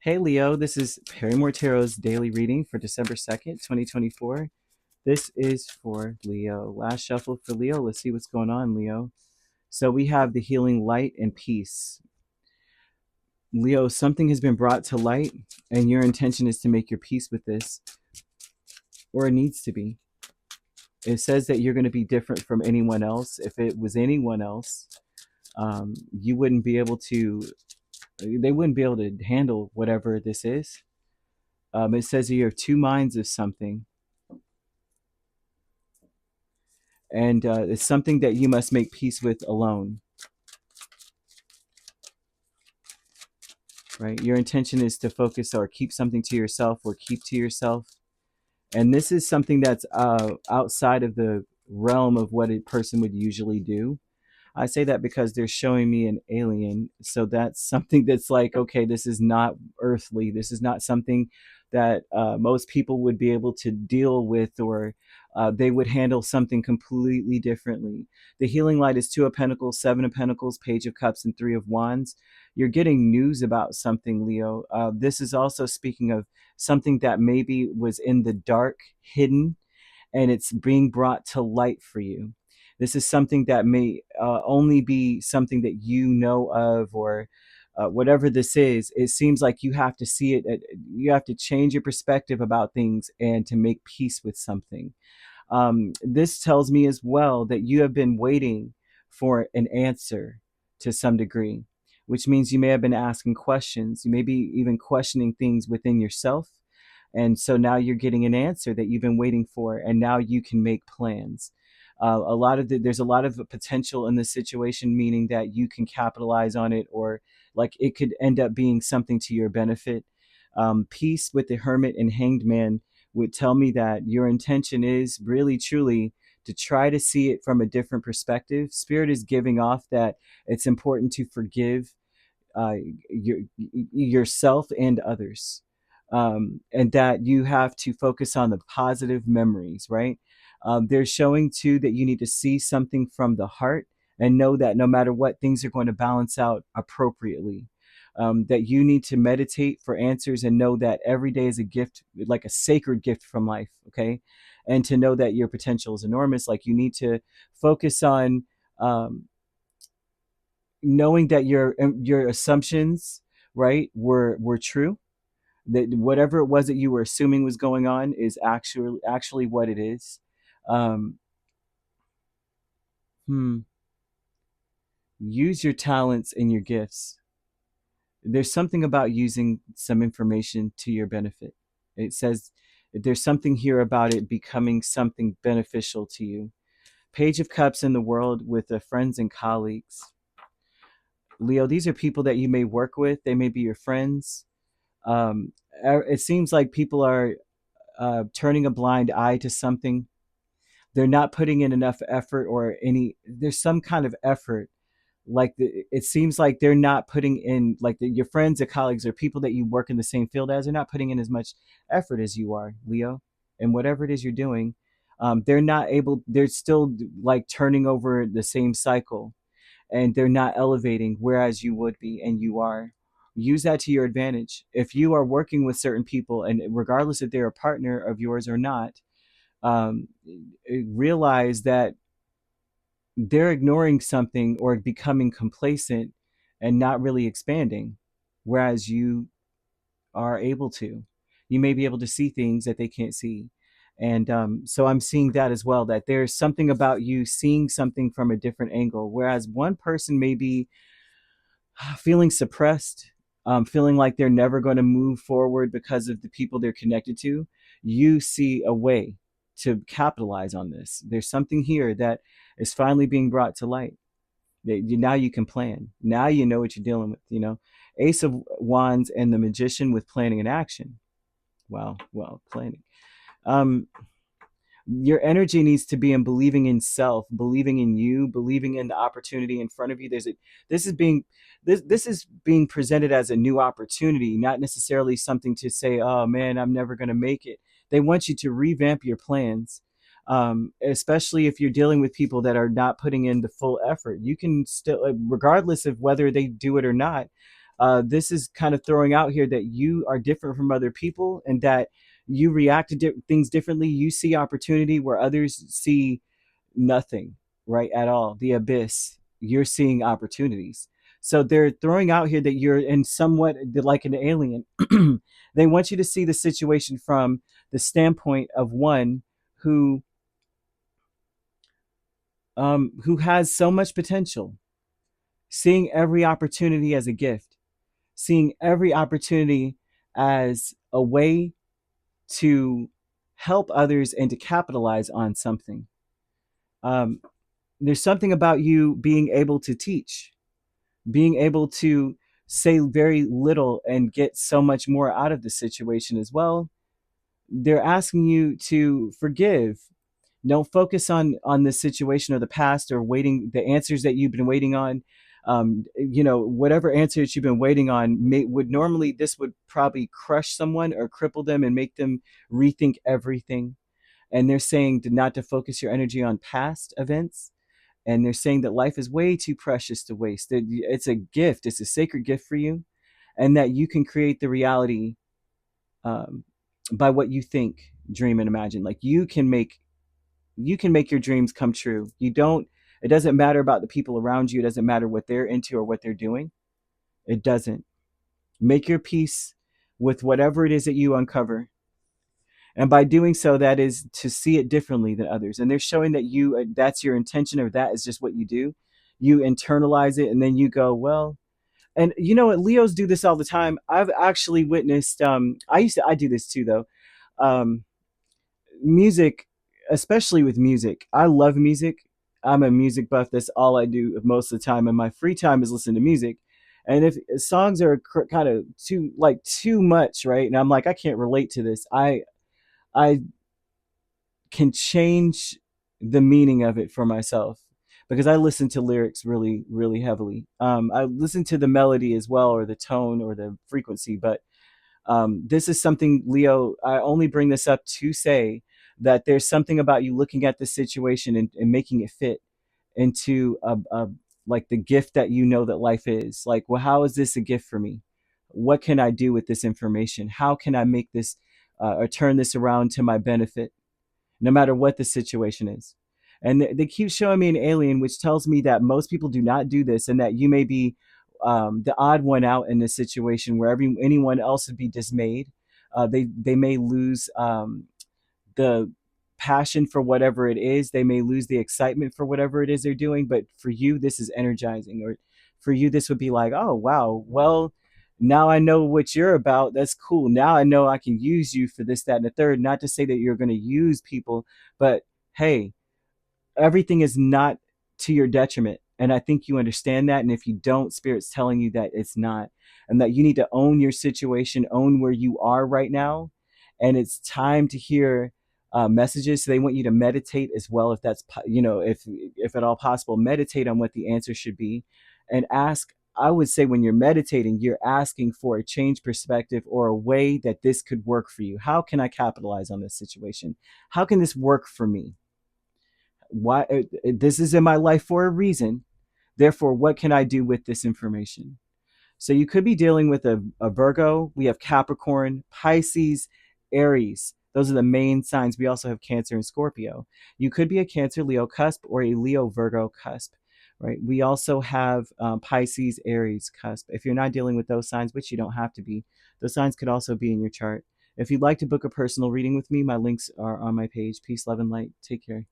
Hey Leo, this is Perrymore Tarot's daily reading for December 2nd, 2024. This is for Leo. Last shuffle for Leo. Let's see what's going on, Leo. So we have the healing light and peace. Leo, something has been brought to light, and your intention is to make your peace with this, or it needs to be. It says that you're going to be different from anyone else. If it was anyone else, you wouldn't be able to, they wouldn't be able to handle whatever this is. It says you have two minds of something, and it's something that you must make peace with alone, right? Your intention is to focus or keep something to yourself or keep to yourself. And this is something that's outside of the realm of what a person would usually do. I say that because they're showing me an alien. So that's something that's like, okay, this is not earthly. This is not something that most people would be able to deal with, or they would handle something completely differently. The healing light is Two of Pentacles, Seven of Pentacles, Page of Cups, and Three of Wands. You're getting news about something, Leo. This is also speaking of something that maybe was in the dark, hidden, and it's being brought to light for you. This is something that may only be something that you know of, or whatever this is. It seems like you have to see it. You have to change your perspective about things and to make peace with something. This tells me as well that you have been waiting for an answer to some degree, which means you may have been asking questions. You may be even questioning things within yourself. And so now you're getting an answer that you've been waiting for, and now you can make plans. There's a lot of potential in this situation, meaning that you can capitalize on it, or like it could end up being something to your benefit. Peace with the Hermit and Hanged Man would tell me that your intention is really truly to try to see it from a different perspective. Spirit is giving off that it's important to forgive uh, yourself and others, and that you have to focus on the positive memories, right? They're showing too that you need to see something from the heart and know that no matter what, things are going to balance out appropriately. That you need to meditate for answers and know that every day is a gift, like a sacred gift from life, okay? And to know that your potential is enormous. Like you need to focus on knowing that your assumptions, right, were true, that whatever it was that you were assuming was going on is actually what it is. um hmm, use your talents and your gifts. There's something about using some information to your benefit. It says there's something here about it becoming something beneficial to you. Page of Cups in the world with friends and colleagues. Leo, these are people that you may work with. They may be your friends. It seems like people are turning a blind eye to something. They're not putting in enough effort, or any, there's some kind of effort. It seems like they're not putting in, your friends or colleagues or people that you work in the same field as, they're not putting in as much effort as you are, Leo. And whatever it is you're doing, they're not able, they're still like turning over the same cycle, and they're not elevating, whereas you would be, and you are. Use that to your advantage. If you are working with certain people, and regardless if they're a partner of yours or not, um, realize that they're ignoring something or becoming complacent and not really expanding, whereas you are able to. You may be able to see things that they can't see. And so I'm seeing that as well, that there's something about you seeing something from a different angle, whereas one person may be feeling suppressed, feeling like they're never going to move forward because of the people they're connected to. You see a way to capitalize on this. There's something here that is finally being brought to light. Now you can plan. Now you know what you're dealing with. Ace of Wands and the Magician with planning and action. Well, planning. Um, your energy needs to be in believing in self, believing in you, believing in the opportunity in front of you. This is being this is being presented as a new opportunity, not necessarily something to say, oh man, I'm never going to make it. They want you to revamp your plans, especially if you're dealing with people that are not putting in the full effort. You can still, regardless of whether they do it or not, This is kind of throwing out here that you are different from other people, and that you react to things differently. You see opportunity where others see nothing, right? At all. The abyss. You're seeing opportunities. So they're throwing out here that you're in somewhat like an alien. They want you to see the situation from the standpoint of one who who has so much potential, seeing every opportunity as a gift, seeing every opportunity as a way to help others and to capitalize on something. Um, there's something about you being able to teach, being able to say very little and get so much more out of the situation as well. They're asking you to forgive. Don't focus on the situation or the past or waiting the answers that you've been waiting on. Whatever answers you've been waiting on would normally, this would probably crush someone or cripple them and make them rethink everything. And they're saying not to focus your energy on past events. And they're saying that life is way too precious to waste. That it's a gift. It's a sacred gift for you, and that you can create the reality um, by what you think, dream, and imagine. Like you can make your dreams come true. You don't. It doesn't matter about the people around you. It doesn't matter what they're into or what they're doing. It doesn't. Make your peace with whatever it is that you uncover, and by doing so, that is to see it differently than others. And they're showing that that's your intention, or that is just what you do. You internalize it, and then you go, well. And you know what, Leos do this all the time. I've actually witnessed I do this too, though. um Music, especially with music, I love music. I'm a music buff. That's all I do most of the time, and my free time is listen to music. And if songs are kind of too much, right, and I'm like, I can't relate to this, I can change the meaning of it for myself, because I listen to lyrics really, really heavily. I listen to the melody as well, or the tone, or the frequency. But this is something, Leo, I only bring this up to say that there's something about you looking at the situation and making it fit into like the gift that you know that life is. Like, well, how is this a gift for me? What can I do with this information? How can I make this or turn this around to my benefit, no matter what the situation is? And they keep showing me an alien, which tells me that most people do not do this, and that you may be the odd one out in this situation where anyone else would be dismayed. They may lose the passion for whatever it is. They may lose the excitement for whatever it is they're doing. But for you, this is energizing. Or for you, this would be like, oh, wow, well, now I know what you're about. That's cool. Now I know I can use you for this, that, and the third. Not to say that you're going to use people, but hey, everything is not to your detriment. And I think you understand that. And if you don't, Spirit's telling you that it's not, and that you need to own your situation, own where you are right now. And it's time to hear messages. So they want you to meditate as well, if that's, if at all possible, meditate on what the answer should be, and ask. I would say when you're meditating, you're asking for a change perspective, or a way that this could work for you. How can I capitalize on this situation? How can this work for me? Why this is in my life for a reason, therefore what can I do with this information? So you could be dealing with a Virgo. We have Capricorn, Pisces, Aries. Those are the main signs. We also have Cancer and Scorpio. You could be a Cancer Leo cusp, or a Leo Virgo cusp, right? We also have Pisces, Aries cusp. If you're not dealing with those signs, which you don't have to be, those signs could also be in your chart. If you'd like to book a personal reading with me, my links are on my page. Peace, love, and light. Take care.